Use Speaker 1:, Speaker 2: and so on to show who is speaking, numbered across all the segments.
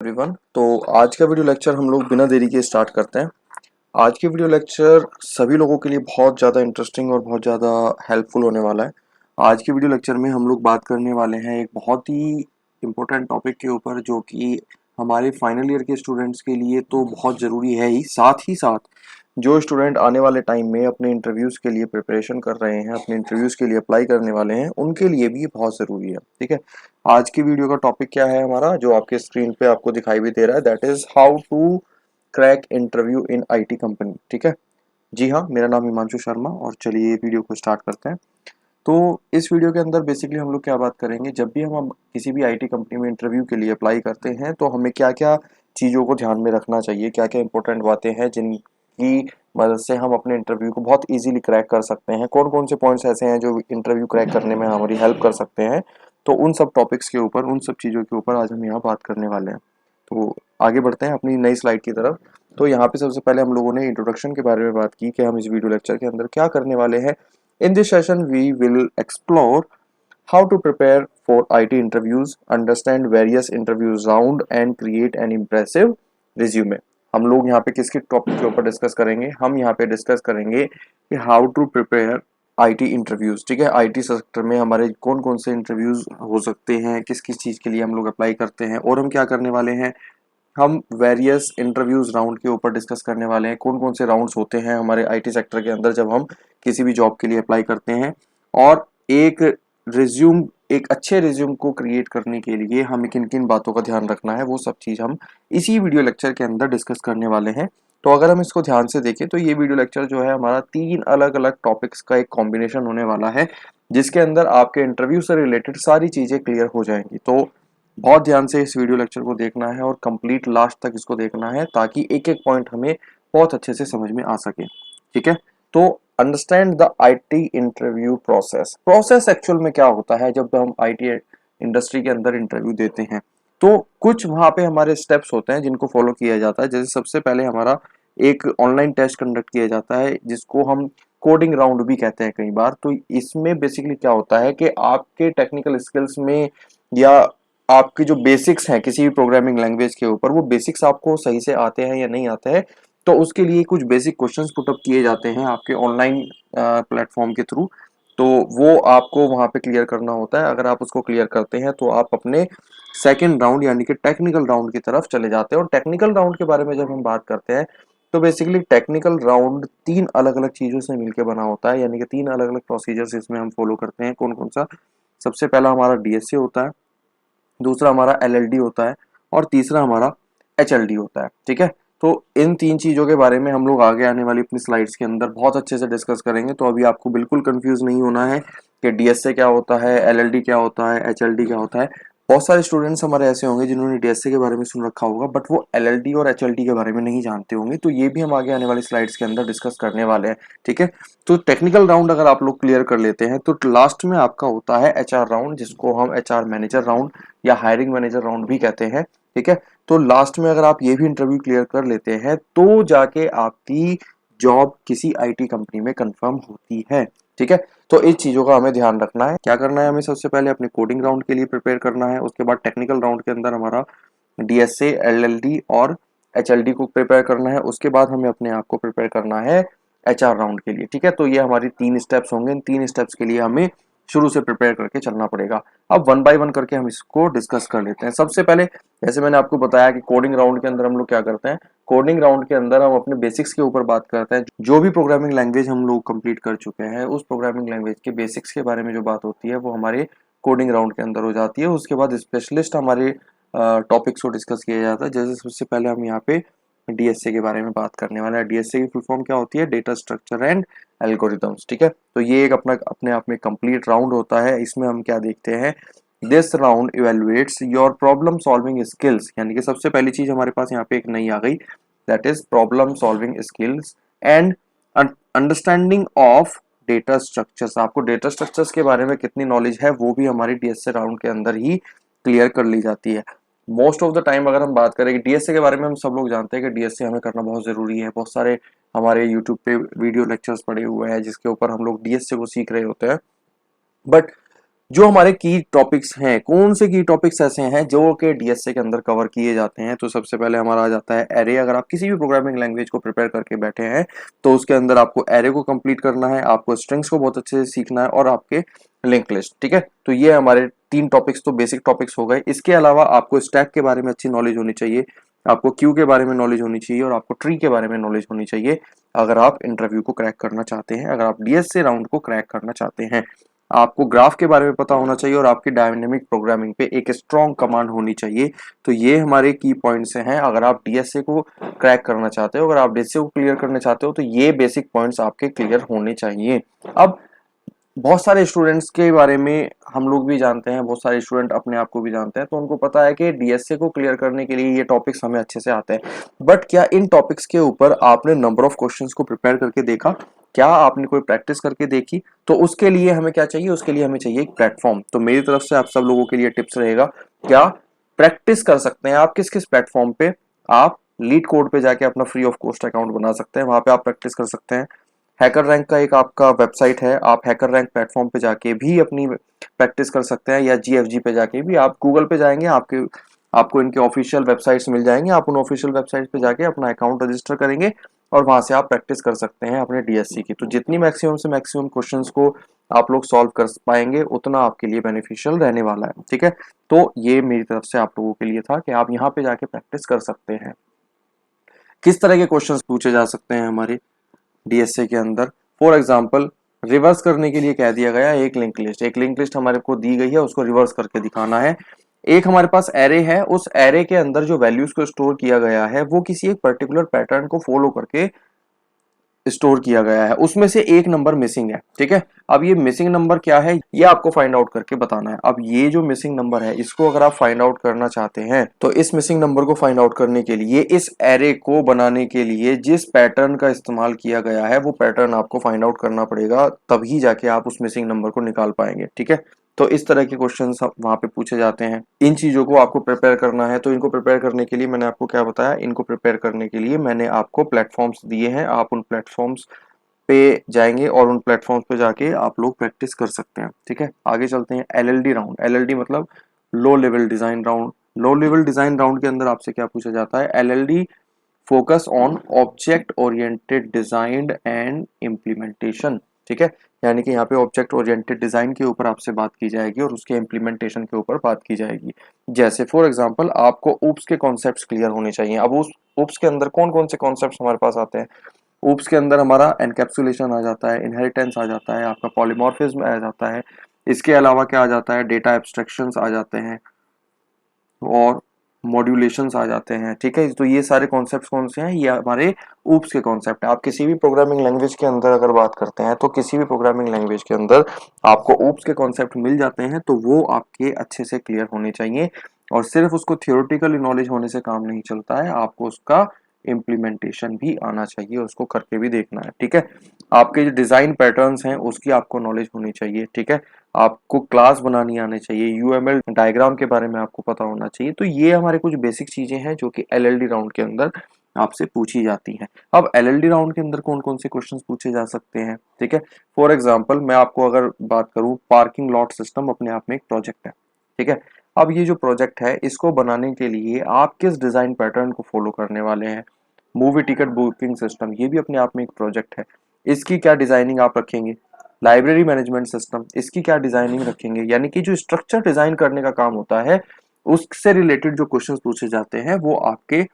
Speaker 1: Everyone. तो आज का वीडियो लेक्चर हम लोग बिना देरी के स्टार्ट करते हैं। आज के वीडियो लेक्चर सभी लोगों के लिए बहुत ज़्यादा इंटरेस्टिंग और बहुत ज़्यादा हेल्पफुल होने वाला है। आज के वीडियो लेक्चर में हम लोग बात करने वाले हैं एक बहुत ही इम्पोर्टेंट टॉपिक के ऊपर, जो कि हमारे फाइनल ईयर के स्टूडेंट्स के लिए तो बहुत ज़रूरी है ही साथ जो स्टूडेंट आने वाले टाइम में अपने इंटरव्यूज़ के लिए प्रिपरेशन कर रहे हैं, अपने इंटरव्यूज़ के लिए अप्लाई करने वाले हैं, उनके लिए भी ये बहुत ज़रूरी है। ठीक है, आज की वीडियो का टॉपिक क्या है हमारा, जो आपके स्क्रीन पे आपको दिखाई भी दे रहा है, that is how to crack interview in IT company. ठीक है, जी हाँ, मेरा नाम हिमांशु शर्मा और चलिए वीडियो को स्टार्ट करते हैं। तो इस वीडियो के अंदर बेसिकली हम लोग क्या बात करेंगे, जब भी हम किसी भी आईटी कंपनी में इंटरव्यू के लिए अप्लाई करते हैं तो हमें क्या क्या चीज़ों को ध्यान में रखना चाहिए, क्या क्या इंपॉर्टेंट बातें हैं जिनकी मदद से हम अपने इंटरव्यू को बहुत इजीली क्रैक कर सकते हैं, कौन कौन से पॉइंट्स ऐसे हैं जो इंटरव्यू क्रैक करने में हमारी हेल्प कर सकते हैं। तो उन सब टॉपिक्स के ऊपर, उन सब चीज़ों के ऊपर आज हम यहाँ बात करने वाले हैं। तो आगे बढ़ते हैं अपनी नई स्लाइड की तरफ। तो यहाँ पे सबसे पहले हम लोगों ने इंट्रोडक्शन के बारे में बात की कि हम इस वीडियो लेक्चर के अंदर क्या करने वाले हैं। In this session, we will explore how to prepare for IT interviews, understand various interviews round and create an impressive resume। हम लोग यहाँ पे किसके टॉपिक के ऊपर डिस्कस करेंगे, हम यहाँ पे डिस्कस करेंगे कि how to prepare IT interviews. ठीक है, आईटी सेक्टर में हमारे कौन कौन से इंटरव्यूज हो सकते हैं, किस किस चीज़ के लिए हम लोग अप्लाई करते हैं और हम क्या करने वाले हैं। हम वेरियस इंटरव्यूज राउंड के ऊपर डिस्कस करने वाले हैं, कौन कौन से राउंड्स होते हैं हमारे आईटी सेक्टर के अंदर जब हम किसी भी जॉब के लिए अप्लाई करते हैं। और एक रिज्यूम, एक अच्छे रिज्यूम को क्रिएट करने के लिए हमें किन किन बातों का ध्यान रखना है, वो सब चीज़ हम इसी वीडियो लेक्चर के अंदर डिस्कस करने वाले हैं। तो अगर हम इसको ध्यान से देखें तो ये वीडियो लेक्चर जो है हमारा 3 अलग अलग टॉपिक्स का एक कॉम्बिनेशन होने वाला है, जिसके अंदर आपके इंटरव्यू से रिलेटेड सारी चीज़ें क्लियर हो जाएंगी। तो बहुत ध्यान से इस वीडियो लेक्चर को देखना है और कंप्लीट लास्ट तक इसको देखना है, ताकि एक एक पॉइंट हमें बहुत अच्छे से समझ में आ सके। ठीक है, तो understand the IT interview process. Process actual में क्या होता है जब हम आईटी इंडस्ट्री के अंदर इंटरव्यू देते हैं, तो कुछ वहां पे हमारे स्टेप्स होते हैं जिनको फॉलो किया जाता है। जैसे सबसे पहले हमारा एक ऑनलाइन टेस्ट कंडक्ट किया जाता है, जिसको हम कोडिंग राउंड भी कहते हैं कई बार। तो इसमें बेसिकली क्या होता है कि आपके टेक्निकल स्किल्स में या आपके जो बेसिक्स हैं किसी भी प्रोग्रामिंग लैंग्वेज के ऊपर, वो बेसिक्स आपको सही से आते हैं या नहीं आते हैं। तो उसके लिए कुछ बेसिक क्वेश्चंस पुटअप किए जाते हैं आपके ऑनलाइन प्लेटफॉर्म के थ्रू। तो वो आपको वहां पे क्लियर करना होता है। अगर आप उसको क्लियर करते हैं तो आप अपने सेकेंड राउंड यानी कि टेक्निकल राउंड की तरफ चले जाते हैं। और टेक्निकल राउंड के बारे में जब हम बात करते हैं तो बेसिकली टेक्निकल राउंड 3 अलग अलग चीजों से मिलकर बना होता है, यानी कि 3 अलग अलग प्रोसीजर्स इसमें हम फॉलो करते हैं। कौन कौन सा? सबसे पहला हमारा डीएसए होता है, दूसरा हमारा एलएलडी होता है और तीसरा हमारा एचएलडी होता है। ठीक है, तो इन 3 चीज़ों के बारे में हम लोग आगे आने वाली अपनी स्लाइड्स के अंदर बहुत अच्छे से डिस्कस करेंगे। तो अभी आपको बिल्कुल कंफ्यूज नहीं होना है कि डीएसए क्या होता है, एलएलडी क्या होता है, एचएलडी क्या होता है। बहुत सारे स्टूडेंट्स हमारे ऐसे होंगे जिन्होंने डीएसए के बारे में सुन रखा होगा, बट वो एलएलडी और एचएलडी के बारे में नहीं जानते होंगे। तो ये भी हम आगे आने वाली स्लाइड्स के अंदर डिस्कस करने वाले हैं। ठीक है, तो टेक्निकल राउंड अगर आप लोग क्लियर कर लेते हैं तो लास्ट में आपका होता है एचआर राउंड, जिसको हम एचआर मैनेजर राउंड या हायरिंग मैनेजर राउंड भी कहते हैं। ठीक है, तो लास्ट में अगर आप ये भी इंटरव्यू क्लियर कर लेते हैं तो जाके आपकी जॉब किसी आईटी कंपनी में कंफर्म होती है। ठीक है, तो इस चीजों का हमें ध्यान रखना है। क्या करना है हमें? सबसे पहले अपने कोडिंग राउंड के लिए प्रिपेयर करना है, उसके बाद टेक्निकल राउंड के अंदर हमारा डीएसए, एलएलडी और एचएलडी को प्रिपेयर करना है। उसके बाद हमें अपने आप को प्रिपेयर करना है एचआर राउंड के लिए। ठीक है, तो ये हमारी 3 स्टेप्स होंगे। इन 3 स्टेप्स के लिए हमें शुरू से प्रिपेयर करके चलना पड़ेगा। अब वन बाय वन करके हम इसको डिस्कस कर लेते हैं। सबसे पहले, जैसे मैंने आपको बताया कि कोडिंग राउंड के अंदर हम लोग क्या करते हैं, कोडिंग राउंड के अंदर हम अपने बेसिक्स के ऊपर बात करते हैं। जो भी प्रोग्रामिंग लैंग्वेज हम लोग कंप्लीट कर चुके हैं, उस प्रोग्रामिंग लैंग्वेज के बेसिक्स के बारे में जो बात होती है वो हमारे कोडिंग राउंड के अंदर हो जाती है। उसके बाद स्पेशलिस्ट हमारे टॉपिक्स को डिस्कस किया जाता है। जैसे सबसे पहले हम यहाँ पे डीएसए के बारे में बात करने वाले हैं। डीएसए की फुल फॉर्म क्या होती है? Data structure and algorithms. ठीक है, तो ये एक अपना अपने आप में कंप्लीट राउंड होता है। इसमें हम क्या देखते हैं, this round evaluates your problem solving skills, यानी कि सबसे पहली चीज हमारे पास यहाँ पे एक नई आ गई, that is problem solving skills and understanding of data structures. आपको डेटा स्ट्रक्चर्स के बारे में कितनी नॉलेज है वो भी हमारी डीएसए राउंड के अंदर ही क्लियर कर ली जाती है। मोस्ट ऑफ द टाइम अगर हम बात करें डीएसए के बारे में, हम सब लोग जानते हैं कि डीएसए हमें करना बहुत ज़रूरी है। बहुत सारे हमारे यूट्यूब पे वीडियो लेक्चर्स पड़े हुए हैं जिसके ऊपर हम लोग डीएसए को सीख रहे होते हैं। बट जो हमारे की टॉपिक्स हैं, कौन से की टॉपिक्स ऐसे हैं जो कि डीएसए के अंदर कवर किए जाते हैं। तो सबसे पहले हमारा आ जाता है एरे। अगर आप किसी भी प्रोग्रामिंग लैंग्वेज को प्रिपेयर करके बैठे हैं तो उसके अंदर आपको एरे को कंप्लीट करना है, आपको स्ट्रिंग्स को बहुत अच्छे से सीखना है और आपके लिंक लिस्ट। ठीक है, तो ये हमारे 3 टॉपिक्स तो बेसिक टॉपिक्स हो गए। इसके अलावा आपको स्टैक के बारे में अच्छी नॉलेज होनी चाहिए, आपको क्यू के बारे में नॉलेज होनी चाहिए और आपको ट्री के बारे में नॉलेज होनी चाहिए अगर आप इंटरव्यू को क्रैक करना चाहते हैं, अगर आप डीएसए राउंड को क्रैक करना चाहते हैं। आपको ग्राफ के बारे में पता होना चाहिए और आपकी डायनेमिक प्रोग्रामिंग पे एक स्ट्रॉन्ग कमांड होनी चाहिए। तो ये हमारे की पॉइंट्स हैं अगर आप डीएसए को क्रैक करना चाहते हो, अगर आप डीएसए को क्लियर करना चाहते हो तो ये बेसिक पॉइंट्स आपके क्लियर होने चाहिए। अब बहुत सारे स्टूडेंट्स के बारे में हम लोग भी जानते हैं, बहुत सारे स्टूडेंट अपने आप को भी जानते हैं, तो उनको पता है कि डीएसए को क्लियर करने के लिए ये टॉपिक्स हमें अच्छे से आते हैं। बट क्या इन टॉपिक्स के ऊपर आपने नंबर ऑफ क्वेश्चंस को प्रिपेयर करके देखा? क्या आपने कोई प्रैक्टिस करके देखी? तो उसके लिए हमें क्या चाहिए? उसके लिए हमें चाहिए एक प्लेटफॉर्म। तो मेरी तरफ से आप सब लोगों के लिए टिप्स रहेगा, क्या प्रैक्टिस कर सकते हैं आप किस किस प्लेटफॉर्म पे? आप लीड कोड पे जाके अपना फ्री ऑफ कॉस्ट अकाउंट बना सकते हैं, वहां पे आप प्रैक्टिस कर सकते हैं। हैकर रैंक का एक आपका वेबसाइट है, आप हैकर रैंक प्लेटफॉर्म पे जाके भी अपनी प्रैक्टिस कर सकते हैं, या जीएफजी पे जाके भी। आप गूगल पे जाएंगे, आपको इनके ऑफिशियल वेबसाइट्स मिल जाएंगे, आप उन ऑफिशियल वेबसाइट पे जाके अपना अकाउंट रजिस्टर करेंगे और वहां से आप प्रैक्टिस कर सकते हैं अपने डीएससी की। तो जितनी मैक्सिमम से मैक्सिमम क्वेश्चंस को आप लोग सॉल्व कर पाएंगे उतना आपके लिए बेनिफिशियल रहने वाला है। ठीक है, तो ये मेरी तरफ से आप लोगों के लिए था कि आप यहाँ पे जाके प्रैक्टिस कर सकते हैं। किस तरह के क्वेश्चंस पूछे जा सकते हैं हमारे डीएसए के अंदर? फॉर एग्जाम्पल, रिवर्स करने के लिए कह दिया गया एक लिंक लिस्ट। एक लिंक लिस्ट हमारे को दी गई है, उसको रिवर्स करके दिखाना है। एक हमारे पास एरे है, उस एरे के अंदर जो वैल्यूज को स्टोर किया गया है वो किसी एक पर्टिकुलर पैटर्न को फॉलो करके स्टोर किया गया है, उसमें से एक नंबर मिसिंग है। ठीक है, अब ये मिसिंग नंबर क्या है ये आपको फाइंड आउट करके बताना है। अब ये जो मिसिंग नंबर है इसको अगर आप फाइंड आउट करना चाहते हैं तो इस मिसिंग नंबर को फाइंड आउट करने के लिए, इस एरे को बनाने के लिए जिस पैटर्न का इस्तेमाल किया गया है वो पैटर्न आपको फाइंड आउट करना पड़ेगा, तभी जाके आप उस मिसिंग नंबर को निकाल पाएंगे। ठीक है, तो इस तरह के क्वेश्चंस वहां पे पूछे जाते हैं। इन चीजों को आपको प्रिपेयर करना है, तो इनको प्रिपेयर करने के लिए मैंने आपको क्या बताया, इनको प्रिपेयर करने के लिए मैंने आपको प्लेटफॉर्म्स दिए हैं। आप उन प्लेटफॉर्म्स पे जाएंगे और उन प्लेटफॉर्म्स पे जाके आप लोग प्रैक्टिस कर सकते हैं। ठीक है, आगे चलते हैं। LLD round. एलएलडी मतलब low level design round. Low level design round के अंदर आपसे क्या पूछा जाता है? LLD focus on object oriented design and implementation. ठीक है, यानी कि यहाँ पे ऑब्जेक्ट ओरिएंटेड डिजाइन के ऊपर आपसे बात की जाएगी और उसके इम्प्लीमेंटेशन के ऊपर बात की जाएगी। जैसे फॉर एग्जांपल आपको ऊप्स के कॉन्सेप्ट्स क्लियर होने चाहिए। अब उस ऊप्स के अंदर कौन कौन से कॉन्सेप्ट्स हमारे पास आते हैं? ऊप्स के अंदर हमारा एनकैप्सुलेशन आ जाता है, इनहेरिटेंस आ जाता है, आपका पॉलीमॉर्फिज्म आ जाता है। इसके अलावा क्या आ जाता है? डेटा एब्स्ट्रैक्शंस आ जाते हैं और मॉड्यूलेशंस आ जाते हैं। ठीक है, तो ये सारे कॉन्सेप्ट्स कौन से हैं? ये हमारे ऊप्स के कॉन्सेप्ट है। आप किसी भी प्रोग्रामिंग लैंग्वेज के अंदर अगर बात करते हैं तो किसी भी प्रोग्रामिंग लैंग्वेज के अंदर आपको ऊप्स के कॉन्सेप्ट मिल जाते हैं, तो वो आपके अच्छे से क्लियर होने चाहिए। और सिर्फ उसको थियोरेटिकली नॉलेज होने से काम नहीं चलता है, आपको उसका इम्प्लीमेंटेशन भी आना चाहिए, उसको करके भी देखना है। ठीक है, आपके जो डिजाइन पैटर्न्स हैं उसकी आपको नॉलेज होनी चाहिए। ठीक है, आपको क्लास बनानी आनी चाहिए, यूएमएल डायग्राम के बारे में आपको पता होना चाहिए। तो ये हमारे कुछ बेसिक चीजें हैं जो कि एलएलडी राउंड के अंदर आपसे पूछी जाती हैं। अब एलएलडी राउंड के अंदर कौन कौन से क्वेश्चंस पूछे जा सकते हैं? ठीक है, फॉर एग्जांपल मैं आपको अगर बात करूं, पार्किंग लॉट सिस्टम अपने आप में एक प्रोजेक्ट है। ठीक है, अब ये जो प्रोजेक्ट है इसको बनाने के लिए आप किस डिजाइन पैटर्न को फॉलो करने वाले हैं? मूवी टिकट बुकिंग सिस्टम, ये भी अपने आप में एक प्रोजेक्ट है, इसकी क्या डिजाइनिंग आप रखेंगे? लाइब्रेरी मैनेजमेंट सिस्टम, इसकी क्या डिजाइनिंग रखेंगे? यानी कि जो स्ट्रक्चर डिजाइन करने का काम होता है उससे रिलेटेड जो क्वेश्चंस पूछे जाते हैं वो आपके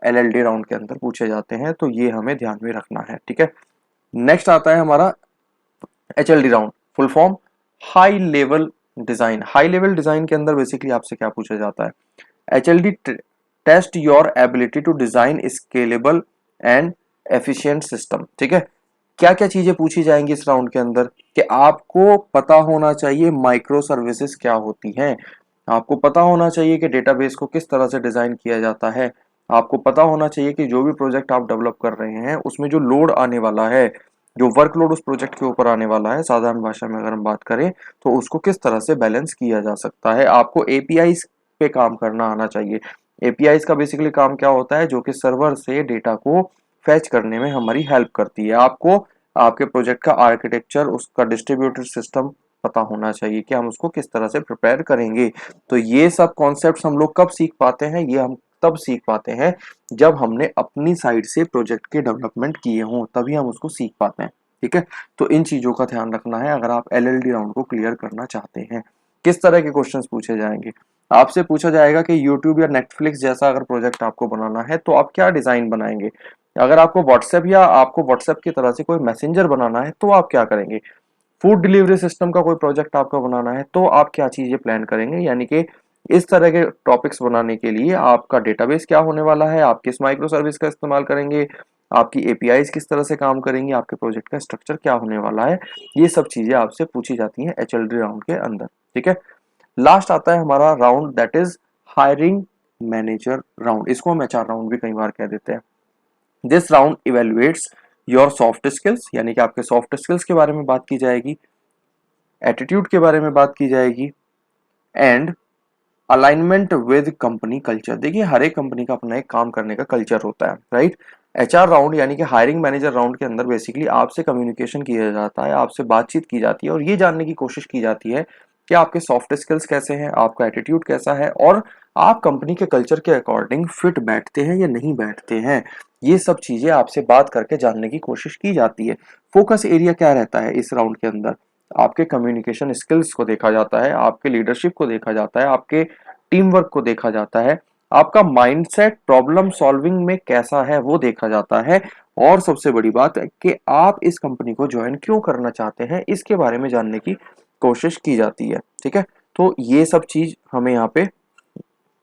Speaker 1: एलएलडी राउंड के अंदर पूछे जाते हैं, तो ये हमें ध्यान में रखना है। ठीक है, नेक्स्ट आता है हमारा HLD round, full form high level design. High level design के अंदर बेसिकली आपसे क्या पूछा जाता है? HLD test your ability to design scalable and efficient system. ठीक है, क्या क्या चीजें पूछी जाएंगी इस राउंड के अंदर? कि आपको पता होना चाहिए माइक्रो सर्विसेज क्या होती हैं, आपको पता होना चाहिए कि डेटाबेस को किस तरह से डिजाइन किया जाता है, आपको पता होना चाहिए कि जो भी प्रोजेक्ट आप डेवलप कर रहे हैं उसमें जो लोड आने वाला है, जो वर्कलोड उस प्रोजेक्ट के ऊपर आने वाला है, साधारण भाषा में अगर हम बात करें तो उसको किस तरह से बैलेंस किया जा सकता है। आपको एपीआईज पे काम करना आना चाहिए। एपीआईज का बेसिकली काम क्या होता है? जो कि सर्वर से डेटा को फैच करने में हमारी हेल्प करती है। आपको आपके प्रोजेक्ट का आर्किटेक्चर, उसका डिस्ट्रीब्यूटेड सिस्टम पता होना चाहिए कि हम उसको किस तरह से प्रिपेयर करेंगे। तो ये सब कॉन्सेप्ट्स हम लोग कब सीख पाते हैं, ये हम तब सीख पाते हैं जब हमने अपनी साइड से प्रोजेक्ट के डेवलपमेंट किए हों, तभी हम उसको सीख पाते हैं। ठीक है, तो इन चीजों का ध्यान रखना है अगर आप एलएलडी राउंड को क्लियर करना चाहते हैं। किस तरह के क्वेश्चंस पूछे जाएंगे? आपसे पूछा जाएगा कि यूट्यूब या नेटफ्लिक्स जैसा अगर प्रोजेक्ट आपको बनाना है तो आप क्या डिजाइन बनाएंगे। अगर आपको व्हाट्सएप या आपको व्हाट्सएप की तरह से कोई मैसेंजर बनाना है तो आप क्या करेंगे। फूड डिलीवरी सिस्टम का कोई प्रोजेक्ट आपका बनाना है तो आप क्या चीजें प्लान करेंगे। यानी कि इस तरह के टॉपिक्स बनाने के लिए आपका डेटाबेस क्या होने वाला है, आप किस माइक्रो सर्विस का इस्तेमाल करेंगे, आपकी एपीआईज किस तरह से काम करेंगी, आपके प्रोजेक्ट का स्ट्रक्चर क्या होने वाला है, ये सब चीजें आपसे पूछी जाती हैं एचएलडी राउंड के अंदर। ठीक है, लास्ट आता है हमारा round, that is hiring manager round. इसको हम एचआर राउंड भी कई बार कह देते हैं। This round evaluates your soft skills, यानी कि आपके सॉफ्ट स्किल्स के बारे में बात की जाएगी, एटीट्यूड के बारे में बात की जाएगी, and alignment with company culture. देखिए हर एक कंपनी का अपना एक काम करने का कल्चर होता है, राइट। एचआर राउंड यानी कि हायरिंग मैनेजर राउंड के अंदर बेसिकली आपसे कम्युनिकेशन किया जाता है, आपसे बातचीत की जाती है और ये जानने की कोशिश की जाती है कि आपके सॉफ्ट स्किल्स कैसे हैं, आपका एटीट्यूड कैसा है और आप कंपनी के कल्चर के अकॉर्डिंग फिट बैठते हैं या नहीं बैठते हैं। ये सब चीजें आपसे बात करके जानने की कोशिश की जाती है। फोकस एरिया क्या रहता है इस राउंड के अंदर? आपके कम्युनिकेशन स्किल्स को देखा जाता है, आपके लीडरशिप को देखा जाता है, आपके टीम वर्क को देखा जाता है, आपका माइंडसेट प्रॉब्लम सॉल्विंग में कैसा है वो देखा जाता है, और सबसे बड़ी बात है कि आप इस कंपनी को ज्वाइन क्यों करना चाहते हैं, इसके बारे में जानने की कोशिश की जाती है। ठीक है, तो ये सब चीज हमें यहाँ पे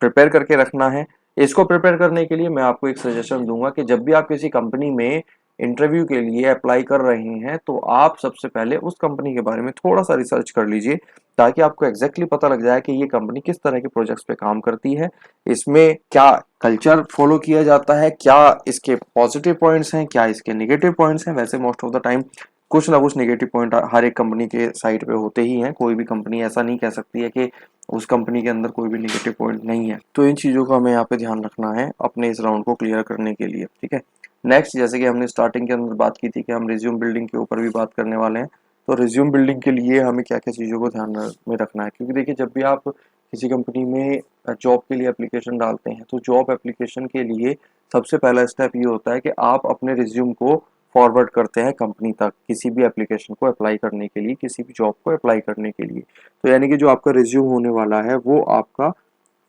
Speaker 1: प्रिपेयर करके रखना है। इसको प्रिपेयर करने के लिए मैं आपको एक सजेशन दूंगा कि जब भी आप किसी कंपनी में इंटरव्यू के लिए अप्लाई कर रहे हैं तो आप सबसे पहले उस कंपनी के बारे में थोड़ा सा रिसर्च कर लीजिए, ताकि आपको एग्जैक्टली पता लग जाए कि ये कंपनी किस तरह के प्रोजेक्ट्स पे काम करती है, इसमें क्या कल्चर फॉलो किया जाता है, क्या इसके पॉजिटिव पॉइंट्स हैं, क्या इसके नेगेटिव पॉइंट्स हैं। वैसे मोस्ट ऑफ द टाइम कुछ ना कुछ नेगेटिव पॉइंट हर एक कंपनी के साइड पे होते ही हैं, कोई भी कंपनी ऐसा नहीं कह सकती है कि उस कंपनी के अंदर कोई भी नेगेटिव पॉइंट नहीं है। तो इन चीज़ों का हमें यहाँ पे ध्यान रखना है अपने इस राउंड को क्लियर करने के लिए। ठीक है, नेक्स्ट जैसे कि हमने स्टार्टिंग के अंदर बात की थी कि हम रिज्यूम बिल्डिंग के ऊपर भी बात करने वाले हैं। तो रिज्यूम बिल्डिंग के लिए हमें क्या क्या चीज़ों को ध्यान में रखना है, क्योंकि देखिए जब भी आप किसी कंपनी में जॉब के लिए एप्लीकेशन डालते हैं तो जॉब एप्लीकेशन के लिए सबसे पहला स्टेप ये होता है कि आप अपने रिज्यूम को फॉरवर्ड करते हैं कंपनी तक, किसी भी एप्लीकेशन को अप्लाई करने के लिए, किसी भी जॉब को अप्लाई करने के लिए। तो यानी कि जो आपका रिज्यूम होने वाला है वो आपका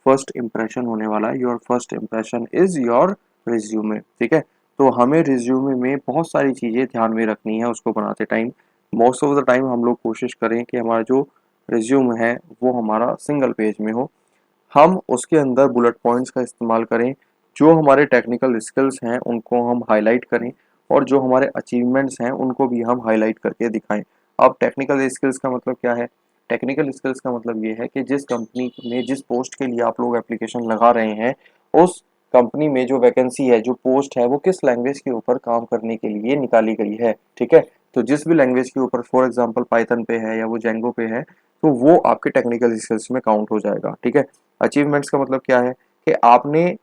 Speaker 1: फर्स्ट इंप्रेशन होने वाला है। Your first impression is your resume. ठीक है, तो हमें रिज्यूमे में बहुत सारी चीज़ें ध्यान में रखनी है उसको बनाते time. Most of the time हम लोग कोशिश करें कि हमारा जो रिज्यूम है वो हमारा सिंगल पेज में हो, हम उसके अंदर बुलेट पॉइंट्स का इस्तेमाल करें, जो हमारे टेक्निकल स्किल्स हैं उनको हम हाईलाइट करें और जो हमारे अचीवमेंट्स हैं उनको भी हम हाईलाइट करके दिखाएं। अब टेक्निकल स्किल्स का मतलब क्या है? टेक्निकल स्किल्स का मतलब ये है कि जिस कंपनी में जिस पोस्ट के लिए आप लोग एप्लीकेशन लगा रहे हैं, उस कंपनी में जो वैकेंसी है, जो पोस्ट है, वो किस लैंग्वेज के ऊपर काम करने के लिए निकाली गई है। ठीक है, तो जिस भी लैंग्वेज के ऊपर, फॉर एग्जांपल पाइथन पे है या वो जेंगो पे है, तो वो आपके टेक्निकल स्किल्स में काउंट हो जाएगा। ठीक है, अचीवमेंट्स का मतलब क्या है कि आपने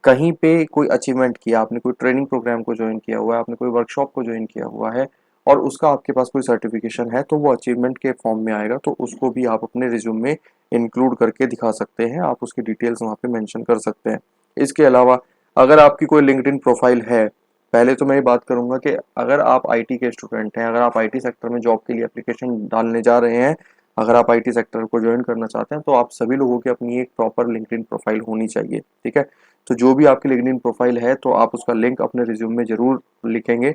Speaker 1: कहीं पे कोई अचीवमेंट किया, आपने कोई ट्रेनिंग प्रोग्राम को ज्वाइन किया हुआ है, आपने कोई वर्कशॉप को ज्वाइन किया हुआ है और उसका आपके पास कोई सर्टिफिकेशन है, तो वो अचीवमेंट के फॉर्म में आएगा, तो उसको भी आप अपने रिज्यूम में इंक्लूड करके दिखा सकते हैं, आप उसकी डिटेल्स वहाँ पे मेंशन कर सकते हैं। इसके अलावा अगर आपकी कोई लिंक्डइन प्रोफाइल है, पहले तो मैं ये बात करूंगा कि अगर आप आईटी के स्टूडेंट हैं, अगर आप आईटी सेक्टर में जॉब के लिए एप्लीकेशन डालने जा रहे हैं, अगर आप आईटी सेक्टर को ज्वाइन करना चाहते हैं, तो आप सभी लोगों की अपनी एक प्रॉपर लिंक्डइन प्रोफाइल होनी चाहिए। ठीक है, तो जो भी आपकी लिंक्डइन प्रोफाइल है तो आप उसका लिंक अपने रिज्यूम में जरूर लिखेंगे।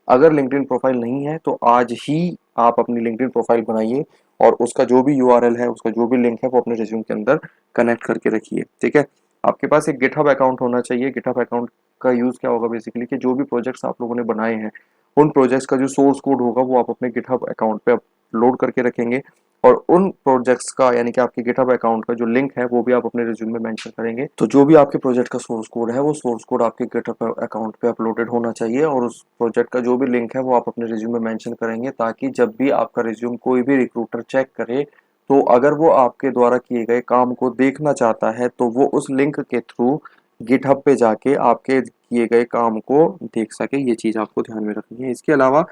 Speaker 1: अगर लिंक्डइन प्रोफाइल नहीं है तो आज ही आप अपनी लिंक्डइन प्रोफाइल बनाइए और उसका जो भी यूआरएल है, उसका जो भी लिंक है, वो अपने रिज्यूम के अंदर कनेक्ट करके रखिए। ठीक है, आपके पास एक गिटहब अकाउंट होना चाहिए। गिटहब अकाउंट का यूज क्या होगा बेसिकली, कि जो भी प्रोजेक्ट्स आप लोगों ने बनाए हैं उन प्रोजेक्ट्स का जो सोर्स कोड होगा वो आप अपने गिटहब अकाउंट पे अपलोड करके रखेंगे और उन प्रोजेक्ट्स का यानी कि आपके गिटहब अकाउंट का जो लिंक है वो भी आप अपने रिज्यूम में मेंशन करेंगे। तो जो भी आपके प्रोजेक्ट का सोर्स कोड है वो सोर्स कोड आपके गिटहब अकाउंट पे अपलोडेड होना चाहिए और उस प्रोजेक्ट का जो भी लिंक है वो आप अपने रिज्यूम में मेंशन करेंगे, ताकि जब भी आपका रिज्यूम कोई भी रिक्रूटर चेक करे तो अगर वो आपके द्वारा किए गए काम को देखना चाहता है तो वो उस लिंक के थ्रू गिटहब पे जाके आपके किए गए काम को देख सके। ये चीज़ आपको ध्यान में रखनी है। इसके अलावा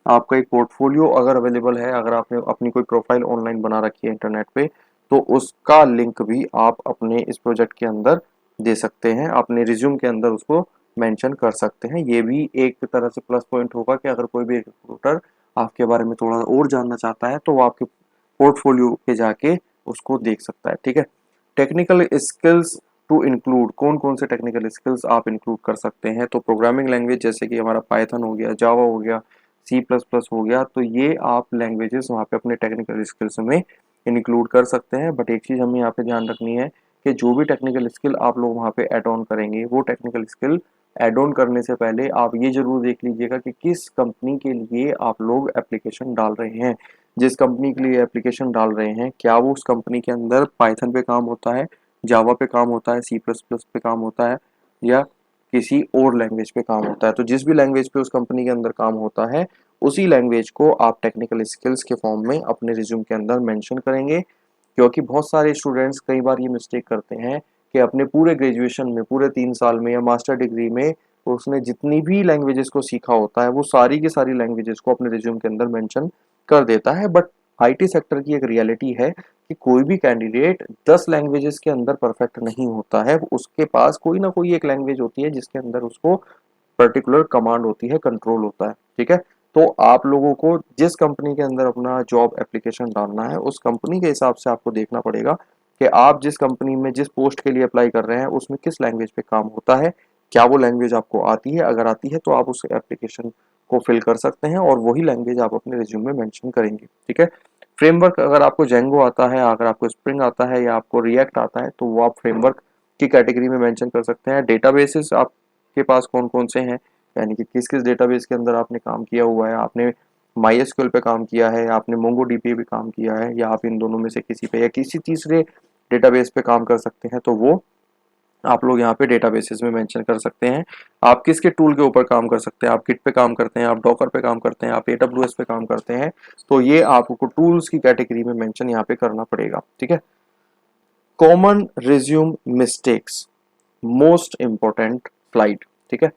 Speaker 1: आपका एक पोर्टफोलियो अगर अवेलेबल है, अगर आपने अपनी कोई प्रोफाइल ऑनलाइन बना रखी है इंटरनेट पे, तो उसका लिंक भी आप अपने इस प्रोजेक्ट के अंदर दे सकते हैं, अपने रिज्यूम के अंदर उसको मेंशन कर सकते हैं। ये भी एक तरह से प्लस पॉइंट होगा कि अगर कोई भी रिक्रूटर आपके बारे में थोड़ा और जानना चाहता है तो वो आपके पोर्टफोलियो पे जाके उसको देख सकता है। ठीक है, टेक्निकल स्किल्स टू इंक्लूड, कौन कौन से टेक्निकल स्किल्स आप इंक्लूड कर सकते हैं? तो प्रोग्रामिंग लैंग्वेज जैसे कि हमारा पाइथन हो गया, जावा हो गया, सी प्लस प्लस हो गया, तो ये आप लैंग्वेजेस वहाँ पे अपने टेक्निकल स्किल्स में इंक्लूड कर सकते हैं। बट एक चीज़ हमें यहाँ पे ध्यान रखनी है कि जो भी टेक्निकल स्किल आप लोग वहाँ पे ऐड ऑन करेंगे, वो टेक्निकल स्किल ऐड ऑन करने से पहले आप ये जरूर देख लीजिएगा कि किस कंपनी के लिए आप लोग एप्लीकेशन डाल रहे हैं। जिस कंपनी के लिए एप्लीकेशन डाल रहे हैं, क्या वो उस कंपनी के अंदर पाइथन पे काम होता है, जावा पे काम होता है, सी प्लस प्लस पे काम होता है, या किसी और लैंग्वेज पे काम होता है? तो जिस भी लैंग्वेज पे उस कंपनी के अंदर काम होता है, उसी लैंग्वेज को आप टेक्निकल स्किल्स के फॉर्म में अपने रिज्यूम के अंदर मेंशन करेंगे। क्योंकि बहुत सारे स्टूडेंट्स कई बार ये मिस्टेक करते हैं कि अपने पूरे ग्रेजुएशन में, पूरे 3 साल में या मास्टर डिग्री में उसने जितनी भी लैंग्वेजेस को सीखा होता है, वो सारी की सारी लैंग्वेजेस को अपने रिज्यूम के अंदर मेंशन कर देता है। बट आईटी सेक्टर की एक रियलिटी है कि कोई भी कैंडिडेट 10 लैंग्वेजेस के अंदर परफेक्ट नहीं होता है। उसके पास कोई ना कोई एक लैंग्वेज होती है जिसके अंदर उसको पर्टिकुलर कमांड होती है, कंट्रोल होता है। ठीक है, तो आप लोगों को जिस कंपनी के अंदर अपना जॉब एप्लीकेशन डालना है, उस कंपनी के हिसाब से आपको देखना पड़ेगा कि आप जिस कंपनी में जिस पोस्ट के लिए अप्लाई कर रहे हैं उसमें किस लैंग्वेज पे काम होता है, क्या वो लैंग्वेज आपको आती है? अगर आती है तो आप उस एप्लीकेशन को फिल कर सकते हैं और वही लैंग्वेज आप अपने रिज्यूम में मेंशन करेंगे। ठीक है, फ्रेमवर्क, अगर आपको जेंगो आता है, अगर आपको स्प्रिंग आता है या आपको रिएक्ट आता है, तो वो आप फ्रेमवर्क की कैटेगरी में मेंशन कर सकते हैं। डेटाबेसेस आपके पास कौन कौन से हैं, यानी कि किस किस डेटाबेस के अंदर आपने काम किया हुआ है, आपने माईएसक्यूएल पे काम किया है, आपने मोंगोडीबी पे काम किया है, या आप इन दोनों में से किसी पे या किसी तीसरे डेटाबेस पे काम कर सकते हैं, तो वो आप लोग यहाँ पे डेटाबेसेस में मेंशन कर सकते हैं। आप किसके टूल के ऊपर काम कर सकते हैं, आप गिट पे काम करते हैं, आप डॉकर पे काम करते हैं, आप एडब्ल्यूएस पे काम करते हैं, तो ये आपको टूल्स की कैटेगरी में मेंशन यहाँ पे करना पड़ेगा। ठीक है, common resume mistakes, most important slide. ठीक है,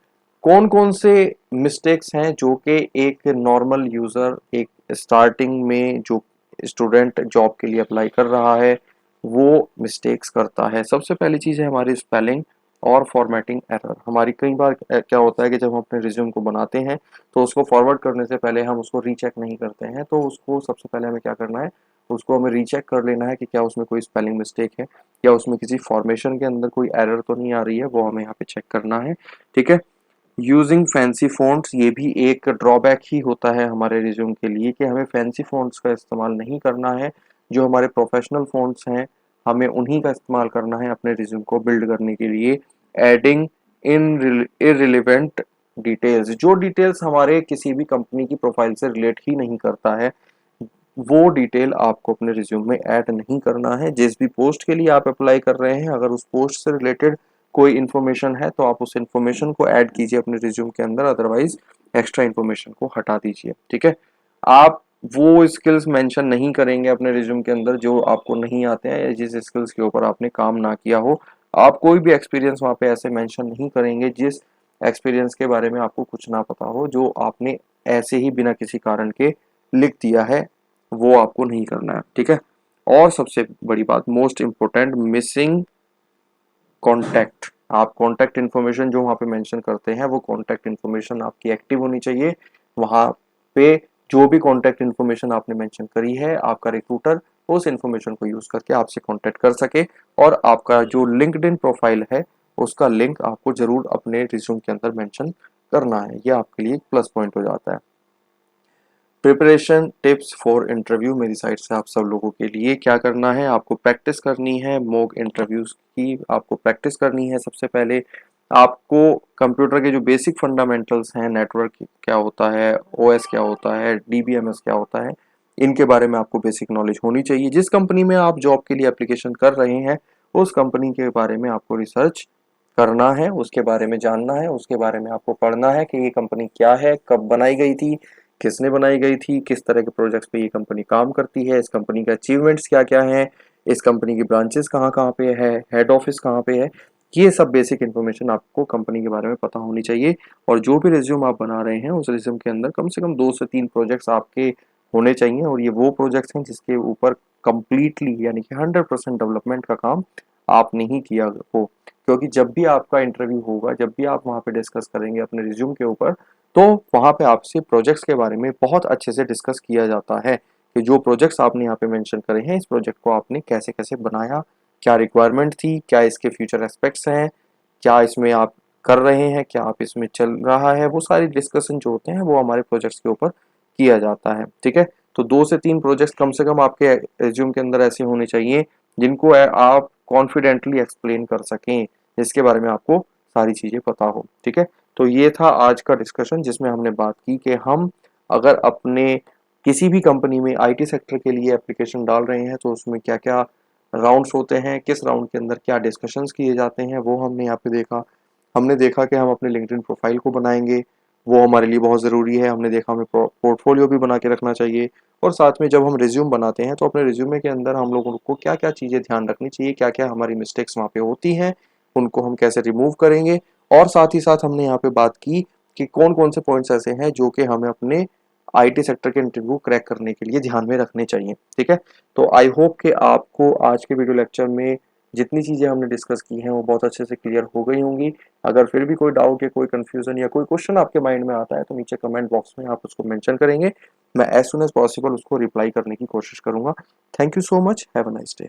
Speaker 1: कौन कौन से मिस्टेक्स हैं जो कि एक नॉर्मल यूजर, एक स्टार्टिंग में जो स्टूडेंट जॉब के लिए अप्लाई कर रहा है, वो मिस्टेक्स करता है? सबसे पहली चीज है हमारी स्पेलिंग और फॉर्मेटिंग एरर। हमारी कई बार क्या होता है कि जब हम अपने रिज्यूम को बनाते हैं तो उसको फॉरवर्ड करने से पहले हम उसको रीचेक नहीं करते हैं। तो उसको सबसे पहले हमें क्या करना है, उसको हमें रीचेक कर लेना है कि क्या उसमें कोई स्पेलिंग मिस्टेक है, या उसमें किसी फॉर्मेशन के अंदर कोई एरर तो नहीं आ रही है, वो हमें यहाँ पे चेक करना है। ठीक है, यूजिंग फैंसी फ़ॉन्ट्स, ये भी एक ड्रॉबैक ही होता है हमारे रिज्यूम के लिए कि हमें फैंसी फ़ॉन्ट्स का इस्तेमाल नहीं करना है। जो हमारे प्रोफेशनल फ़ॉन्ट्स हैं, हमें उन्हीं का इस्तेमाल करना है अपने रिज्यूम को बिल्ड करने के लिए। एडिंग इन इररिलेवेंट डिटेल्स, जो डिटेल्स हमारे किसी भी कंपनी की प्रोफाइल से रिलेट ही नहीं करता है, वो डिटेल आपको अपने रिज्यूम में ऐड नहीं करना है। जिस भी पोस्ट के लिए आप अप्लाई कर रहे हैं, अगर उस पोस्ट से रिलेटेड कोई इन्फॉर्मेशन है तो आप उस इन्फॉर्मेशन को ऐड कीजिए अपने रिज्यूम के अंदर, अदरवाइज एक्स्ट्रा इन्फॉर्मेशन को हटा दीजिए। ठीक है, आप वो स्किल्स मेंशन नहीं करेंगे अपने रिज्यूम के अंदर जो आपको नहीं आते हैं या जिस स्किल्स के ऊपर आपने काम ना किया हो। आप कोई भी एक्सपीरियंस वहाँ पे ऐसे मेंशन नहीं करेंगे जिस एक्सपीरियंस के बारे में आपको कुछ ना पता हो, जो आपने ऐसे ही बिना किसी कारण के लिख दिया है, वो आपको नहीं करना है। ठीक है, और सबसे बड़ी बात, मोस्ट इंपोर्टेंट, मिसिंग कॉन्टैक्ट। आप कॉन्टैक्ट इन्फॉर्मेशन जो वहाँ पे मेंशन करते हैं, वो कॉन्टैक्ट इन्फॉर्मेशन आपकी एक्टिव होनी चाहिए। वहाँ पे जो भी कॉन्टैक्ट इन्फॉर्मेशन आपने मेंशन करी है, आपका रिक्रूटर उस इन्फॉर्मेशन को यूज करके आपसे कॉन्टैक्ट कर सके। और आपका जो लिंक्डइन प्रोफाइल है, उसका लिंक आपको जरूर अपने रिज्यूम के अंदर मेंशन करना है। ये आपके लिए प्लस पॉइंट हो जाता है। प्रिपरेशन टिप्स फॉर इंटरव्यू, मेरी साइड से आप सब लोगों के लिए क्या करना है, आपको प्रैक्टिस करनी है मॉक इंटरव्यूज की, आपको प्रैक्टिस करनी है। सबसे पहले आपको कंप्यूटर के जो बेसिक फंडामेंटल्स हैं, नेटवर्क क्या होता है, ओएस क्या होता है, डीबीएमएस क्या होता है, इनके बारे में आपको बेसिक नॉलेज होनी चाहिए। जिस कंपनी में आप जॉब के लिए एप्लीकेशन कर रहे हैं, उस कंपनी के बारे में आपको रिसर्च करना है, उसके बारे में जानना है, उसके बारे में आपको पढ़ना है कि ये कंपनी क्या है, कब बनाई गई थी, किसने बनाई गई थी, किस तरह के प्रोजेक्ट्स पे ये कंपनी काम करती है, इस कंपनी के अचीवमेंट्स क्या क्या हैं, इस कंपनी की ब्रांचेस कहाँ कहाँ पे है, हेड ऑफिस कहाँ पे है। ये सब बेसिक इन्फॉर्मेशन आपको कंपनी के बारे में पता होनी चाहिए। और जो भी रिज्यूम आप बना रहे हैं उस रिज्यूम के अंदर कम से कम 2 से 3 प्रोजेक्ट्स आपके होने चाहिए, और ये वो प्रोजेक्ट्स हैं जिसके ऊपर कंप्लीटली यानी कि 100% डेवलपमेंट का काम आपने ही किया हो। क्योंकि जब भी आपका इंटरव्यू होगा, जब भी आप वहाँ पे डिस्कस करेंगे अपने रिज्यूम के ऊपर, तो वहाँ पे आपसे प्रोजेक्ट्स के बारे में बहुत अच्छे से डिस्कस किया जाता है कि जो प्रोजेक्ट्स आपने यहाँ पे मेंशन करे हैं, इस प्रोजेक्ट को आपने कैसे कैसे बनाया, क्या रिक्वायरमेंट थी, क्या इसके फ्यूचर एस्पेक्ट्स हैं, क्या इसमें आप कर रहे हैं, क्या आप इसमें चल रहा है, वो सारी डिस्कशन जो होते हैं वो हमारे प्रोजेक्ट्स के ऊपर किया जाता है। ठीक है, तो 2 से 3 प्रोजेक्ट्स कम से कम आपके रिज्यूम के अंदर ऐसे होने चाहिए जिनको आप कॉन्फिडेंटली एक्सप्लेन कर सकें, जिसके बारे में आपको सारी चीज़ें पता हो। ठीक है, तो ये था आज का डिस्कशन जिसमें हमने बात की कि हम अगर अपने किसी भी कंपनी में आईटी सेक्टर के लिए एप्लीकेशन डाल रहे हैं तो उसमें क्या क्या राउंड्स होते हैं, किस राउंड के अंदर क्या डिस्कशंस किए जाते हैं, वो हमने यहाँ पे देखा। हमने देखा कि हम अपने लिंक्डइन प्रोफाइल को बनाएंगे, वो हमारे लिए बहुत ज़रूरी है। हमने देखा हमें पोर्टफोलियो भी बना के रखना चाहिए, और साथ में जब हम रिज्यूम बनाते हैं तो अपने रिज्यूमे के अंदर हम लोगों को क्या क्या चीज़ें ध्यान रखनी चाहिए, क्या क्या हमारी मिस्टेक्स वहाँ पे होती हैं, उनको हम कैसे रिमूव करेंगे। और साथ ही साथ हमने यहाँ पे बात की कि कौन कौन से पॉइंट्स ऐसे हैं जो कि हमें अपने आईटी सेक्टर के इंटरव्यू क्रैक करने के लिए ध्यान में रखने चाहिए। ठीक है, तो आई होप कि आपको आज के वीडियो लेक्चर में जितनी चीज़ें हमने डिस्कस की हैं वो बहुत अच्छे से क्लियर हो गई होंगी। अगर फिर भी कोई डाउट या कोई कंफ्यूजन या कोई क्वेश्चन आपके माइंड में आता है तो नीचे कमेंट बॉक्स में आप उसको मेंशन करेंगे, मैं एज सुन एज पॉसिबल उसको रिप्लाई करने की कोशिश करूंगा। Thank you so much, have a nice day.